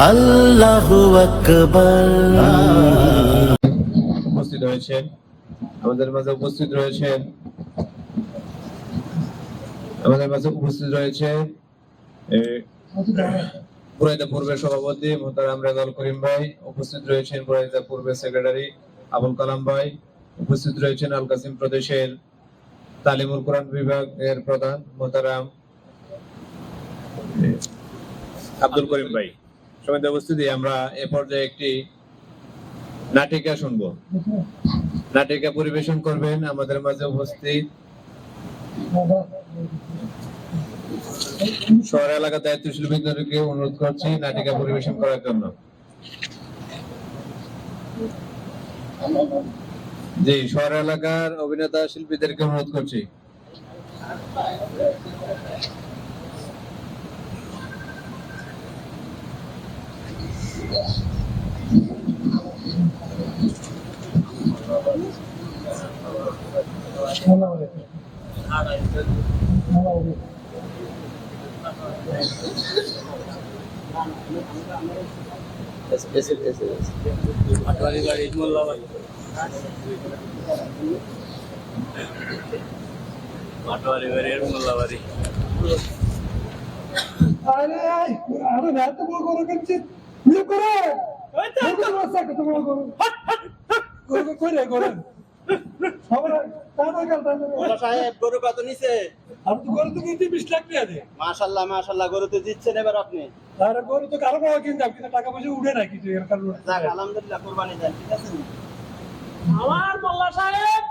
আল্লাহু আকবার। উপস্থিত হয়েছেন আমাদের মাঝে উপস্থিত রয়েছেন পুরাইদা পূর্বের সভাপতি মোহতারাম রেজাউল করিম ভাই, উপস্থিত রয়েছেন পুরাইদা পূর্বের সেক্রেটারি আবুল কালাম ভাই, উপস্থিত রয়েছেন আল কাসিম প্রদেশের তালিমুল কোরআন বিভাগের প্রধান মোহতারাম আব্দুল করিম ভাই। সমিত উপস্থিতি, আমরা এ পর্যায়ে একটি নাটিকা শুনবো। নাটিকা পরিবেশন করবেন আমাদের মাঝে উপস্থিত শহর এলাকার দায়িত্বশীল ব্যক্তিদেরকে অনুরোধ করছি নাটিকা পরিবেশন করার জন্য। জি, শহর এলাকার অভিনেতা শিল্পীদেরকে অনুরোধ করছি। গরু কত নিছে? আমি তো গরু তো কিনতে 20 লাখ টাকা দিয়ে। মাশাআল্লাহ মাশাআল্লাহ, গরু তো দিচ্ছেন এবার আপনি। আরে গরু তো কারো বাবা কিনতাম, কিন্তু টাকা পয়সা উঠে না কিছু এর কারণে। যাক আলহামদুলিল্লাহ, কুরবানি দেন, ঠিক আছে। আমার মোল্লা সাহেব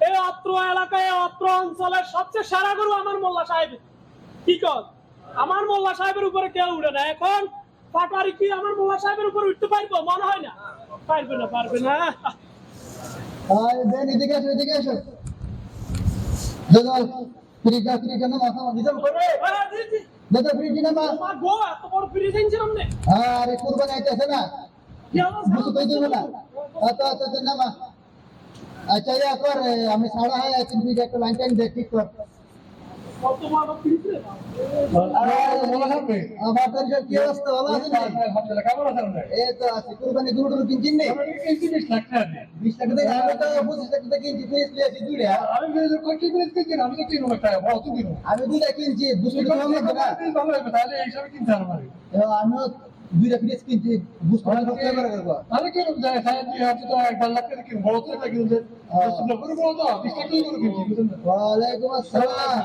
এই অত্র এলাকায় অত্র অঞ্চলের সবচেয়ে সেরা গরু আমার মোল্লা সাহেব। কি কর আমার মোল্লা সাহেবের উপরে কেউ উঠে না। এখন পাটারি কি আমার মোল্লা সাহেবের উপর উঠতে পারবো? মনে হয় না, পারবে না, পারবে না। এদিকে আসো, এদিকে আসো। ফ্রিজটা না মাথা দিতে করে। দাদা ফ্রিজটা না আমার গো এত বড় ফ্রিজ এনেছিলাম না। আরে কুরবানি আইতেছে না, বুঝতে কই দেব না। আচ্ছা না মা, আচ্ছা ইয়া কর, আমি সাড়া হয় তিন ফিট একটা লাইন টাইম দেখ, ঠিক কর। কত বড় ফ্রিজ রে। আমার তো কি অবস্থা, ভালো আছে না? আলহামদুলিল্লাহ, কেমন আছেন আপনি? এই তো আছে, কুরবানি গরু কিনছেন না? আমি কিনছি 20 লাখ টাকা দিয়ে। 20 লাখ টাকা, আমি তো 25 লাখ টাকা কিনছি, প্লেস দুইটা। আমি কয়টি কিনছি কিনছি, আমি তো 3 লাখ টাকা বড় তো কিনো। আমি দুইটা কিনছি, বুঝতে তো হবে না। ভালো হবে, তাহলে এই হিসাবে কিনতে হবে আমারে। আমিও দুইটা প্লেস কিনছি, বুঝতে তো হবে না। তাহলে কি রকম যায়? সাহেব কি আপনি তো 1 লাখ টাকা কিনো, বড় তো একটা কিনছে। সুন্দর করে বড় তো 20 লাখ টাকা করে কিনছি, বুঝছেন না? ওয়ালাইকুম আসসালাম।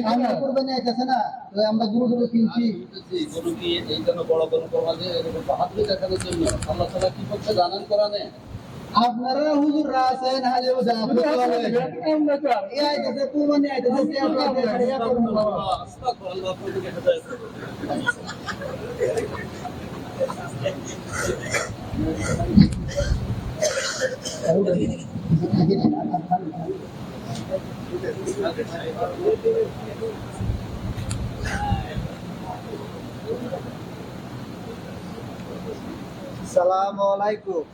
সামনে কুরবানি আইতেছে না, তো আমরা গরু কিনছি। আপনারা হুজুররা আছেন, হাজিও আইতেছে, কুরবানি আইতেছে। আসসালামু আলাইকুম।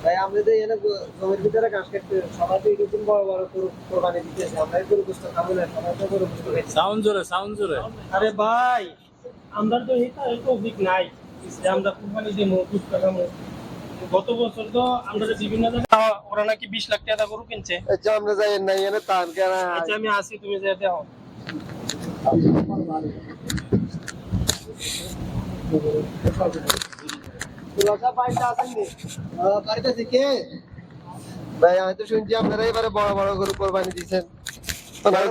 ভাই আমরা তো এনে জমির ভিতরে ঘাস কাটতে, সবাই তো এরকম বড় বড় কোরবানি দিতেছে, আমরা গরু গোশত খাবো না, সবাই তো গরু গোশত খাইছে। সাউন্ড জোরে। আরে ভাই, আমরা তো এই তৌফিক নাই যে আমরা কুরবানি দেবো, গোশত খাবো। গত বছর তো আমরা বিভিন্ন জায়গায় ওরা নাকি 20 লাখ টাকা গরু কিনছে। আচ্ছা আমরা যাই না এনে তান কেন? আচ্ছা আমি আসি, তুমি যাই দেখো। তুলাসা পাইটা আছেন নি? বাড়িতে কে? ভাই আমি তো শুনছি আপনারা এবারে বড় বড় গরু কোরবানি দিয়েছেন।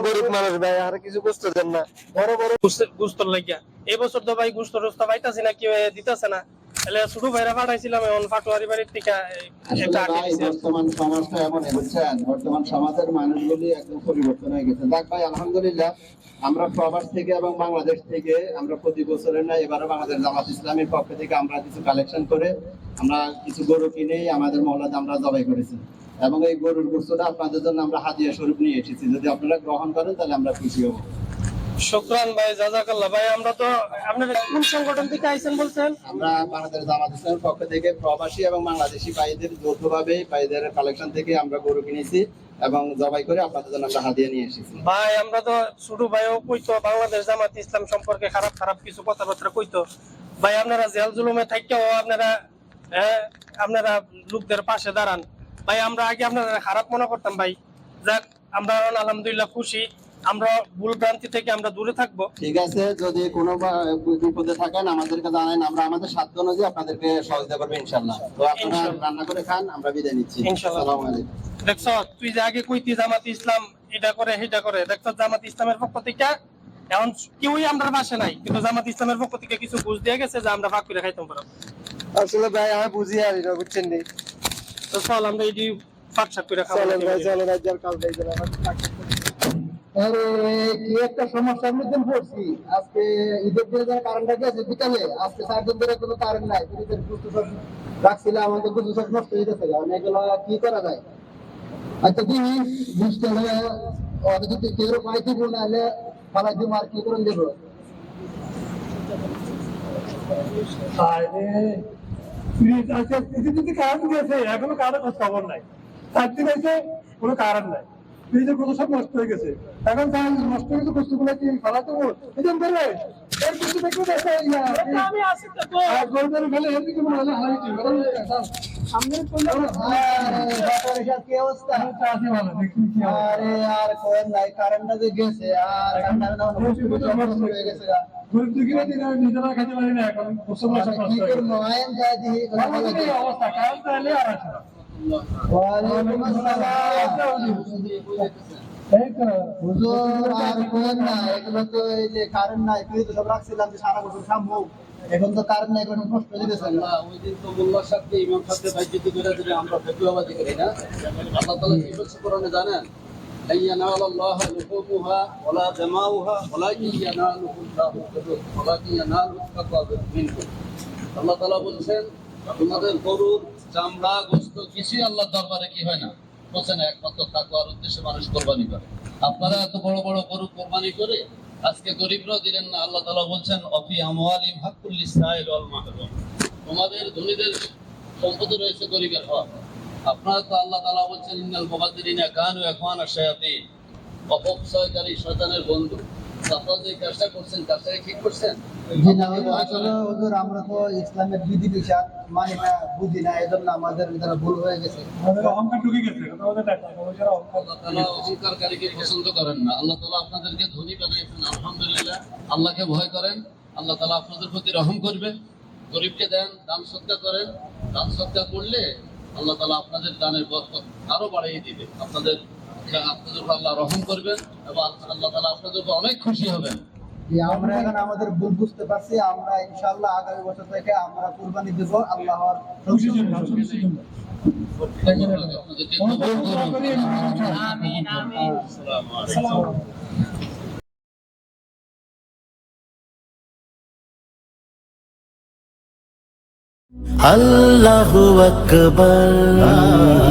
গরিব মানুষ ভাই, আর কিছু বুঝতে দেন না। বড় বড় গুস্তর লাগিয়া এই বছর তো ভাই গুস্ত রস্তা পাইতাছি না, কি দিতেছে না। তাহলে ছোট ভাইরা পাঠাইছিলাম, এখন পাটোয়ারি বাড়ির থেকে একটা আটি দিছে। বর্তমান সমাজটা এমন, বুঝছেন, বর্তমান সমাজের মানুষগুলি একদম পরিবর্তন হয়ে গেছে। যাক ভাই আলহামদুলিল্লাহ, আমরা প্রবাস থেকে এবং বাংলাদেশ থেকে আমরা প্রতি বছরের না এবারে বাংলাদেশ জামাত ইসলামের পক্ষ থেকে আমরা কিছু কালেকশন করে আমরা কিছু গরু কিনে আমাদের মহল্লাতে আমরা জবাই করেছি, এবং এই গরুর গোশতটা আপনাদের জন্য আমরা হাদিয়া স্বরূপ নিয়ে এসেছি। যদি আপনারা গ্রহণ করেন তাহলে আমরা খুশি হব। শুকরান ভাই, জাযাকাল্লাহ ভাই। আমরা তো আপনারা কোন সংগঠন থেকে আইছেন বলছেন? আমরা বাংলাদেশ জামাত ইসলামের পক্ষ থেকে প্রবাসী এবং বাংলাদেশি ভাইদের যৌথভাবে ভাইদের কালেকশন থেকে আমরা গরু কিনেছি, এবং জবাই করে আপনাদের জন্য আমরা হাদিয়া নিয়ে এসেছি। ভাই আমরা তো ছোট ভাইও কইতো বাংলাদেশ জামাত ইসলাম সম্পর্কে খারাপ খারাপ কিছু কথাবার্তা কইতো। ভাই আপনারা জেল জুলুমে থাকেও আপনারা লোকদের পাশে দাঁড়ান। ভাই আমরা আগে আপনারা খারাপ মনে করতাম ভাই, যাক আমরা আলহামদুলিল্লাহ খুশি, আমরা ভুল ভ্রান্তি থেকে আমরা দূরে থাকবো। ঠিক আছে, যদি কোনো বিপদে থাকেন আমাদেরকে জানান, আমরা আমাদের সাধ্য অনুযায়ী আপনাদেরকে সহযোগিতা করবো ইনশাল্লাহ। তো আপনারা ইনশাল্লাহ। রান্না করে খান, আমরা বিদায় নিচ্ছি। ইনশাল্লাহ। আসসালামু আলাইকুম। দেখছ তুই যে আগে কইতি জামাত ইসলাম এটা করে সেটা করে, দেখছ জামাত ইসলামের পক্ষ থেকে এখন কেউই আমরা পাশে নাই, কিন্তু জামাত ইসলামের পক্ষ থেকে কিছু ঘুষ দিয়ে গেছে যে আমরা ভাগ করে খাইতাম পারো। আসলে ভাই আমি বুঝি আর এটা বুঝছেন নি। তো চল আমরা এই পাটশাক করে খাবো। চলেন ভাই চলেন, আজ আর কাল ভাই চলেন। আরে কি একটা সমস্যার মধ্যে পড়ছি। আজকে ঈদের দিনে যারা কারেন্টটা গেছে বিকালে, আজকে 4 দিন ধরে কোনো কারেন্ট নাই। ফ্রিজের গুস্তু সব রাখছিলাম, আমাদের গুস্তু সব নষ্ট হয়ে গেছে। কারণ এগুলো কি করা যায়? আচ্ছা দিন বুঝতে হলে ওদের যদি কেউ পাইতে বলে নাহলে ফালাই দিব, আর কি করে দেবো? আরে ফ্রিজ আছে, ফ্রিজে যদি কারেন্ট গেছে এখনো কারেন্ট খবর নাই, 4 দিন হয়েছে কোনো কারেন্ট নাই, ফ্রিজের কত সব নষ্ট হয়ে গেছে। এখন তাই নষ্ট হয়ে গেছে বস্তুগুলো কি ফালাতে হবে? এরকম করে এর কিছু দেখতে দেখতে আমি আসি তো তো। আর গোলদারে ফেলে এর দিকে মনে হলে হারাইছি। সামনে কোন আরে বাবার এসব কি অবস্থা? আছে ভালো, দেখি কি হবে। আরে আর কোয়েন নাই, কারেন্টটা যে গেছে আর কারেন্টটা নষ্ট হয়ে গেছে। গরিব দুঃখীরা দিন নিজেরা খেতে পারি না, এখন ফসল সব কি নষ্ট হয়ে করবো? গেছে। আইন যা দিই আমাদের এই অবস্থা, কারেন্ট তাহলে আর আসে না। ওয়ালাইকুম আসসালাম। এই তো হুজুর আর কোয়েন না, এগুলো তো এই যে কারেন্ট নাই, ফ্রিজ সব রাখছিলাম যে সারা বছর খাবো, এখন তো কারেন্ট নাই, এখন নষ্ট হয়ে যেতেছে। ওই দিন তো মোল্লার সাথে ইমাম সাথে বাইজ্জতি করে দিলে আমরা ফতুয়াবাজি করি না। আল্লাহ তাআলা কি বলছে কোরআনে জানেন? লাইয়ানালাল্লাহ লুহুমুহা ওয়ালা জামাউহা ওয়ালাকিন ইয়ানালুহুল্লাহু ওয়ালাকিন ইয়ানালুহু তাকওয়া মিনকুম। আল্লাহ তাআলা বলছেন তোমাদের গরুর চামড়া গোশত কিছুই আল্লাহর দরবারে কি হয় না, বলছেন একমাত্র তাকওয়ার উদ্দেশ্যে মানুষ কুরবানি করে। আপনারা এত বড় বড় গরু কুরবানি করে আজকে গরিবরাও দিলেন না। আল্লাহ তাআলা বলছেন অফি আমওয়ালিহিম হাক্কুল লিসাইল ওয়াল মাহরুম, তোমাদের ধনীদের সম্পদে রয়েছে গরিবের হক। আপনারা তো আল্লাহ তাআলা বলছেন ইন্নাল মুবাযযিরিনা কানু ইখওয়ানা শায়াতিন, অপচয়কারী শয়তানের বন্ধু। আপনারা যে কাজটা করছেন কাজটা ঠিক করছেন? জি না, আসলে হুজুর আমরা তো ইসলামের বিধি বিধান মানি না, বুঝি না, এজন্য আমাদের ভিতরে ভুল হয়ে গেছে। আমাদের অহংকার ঢুকে গেছে, কথা বলতে টাকা পয়সার অহংকার। আল্লাহ তাআলা অহংকারকারীকে পছন্দ করেন না। আল্লাহ তাআলা আপনাদেরকে ধনী বানিয়েছেন, আলহামদুলিল্লাহ। আল্লাহকে ভয় করেন, আল্লাহ তাআলা আপনাদের প্রতি রহম করবে। গরিবকে দেন, দান সদকা করেন। দান সদকা করলে আল্লাহ তাআলা আপনাদের দানের বরকত আরো বাড়িয়ে দিবে। আপনাদের উপর আল্লাহ রহম করবেন এবং আল্লাহ তাআলা আপনাদের উপর অনেক খুশি হবেন। যে আমরা এখন আমাদের ভুল বুঝতে পারছি, আমরা ইনশাআল্লাহ আগামী বছর থেকে আমরা কুরবানি দেব আল্লাহর খুশির জন্য, খুশির জন্য। আপনাদেরকে কবুল করুন। আমিন আমিন। আসসালামু আলাইকুম। আসসালামু আলাইকুম। আল্লাহু আকবার।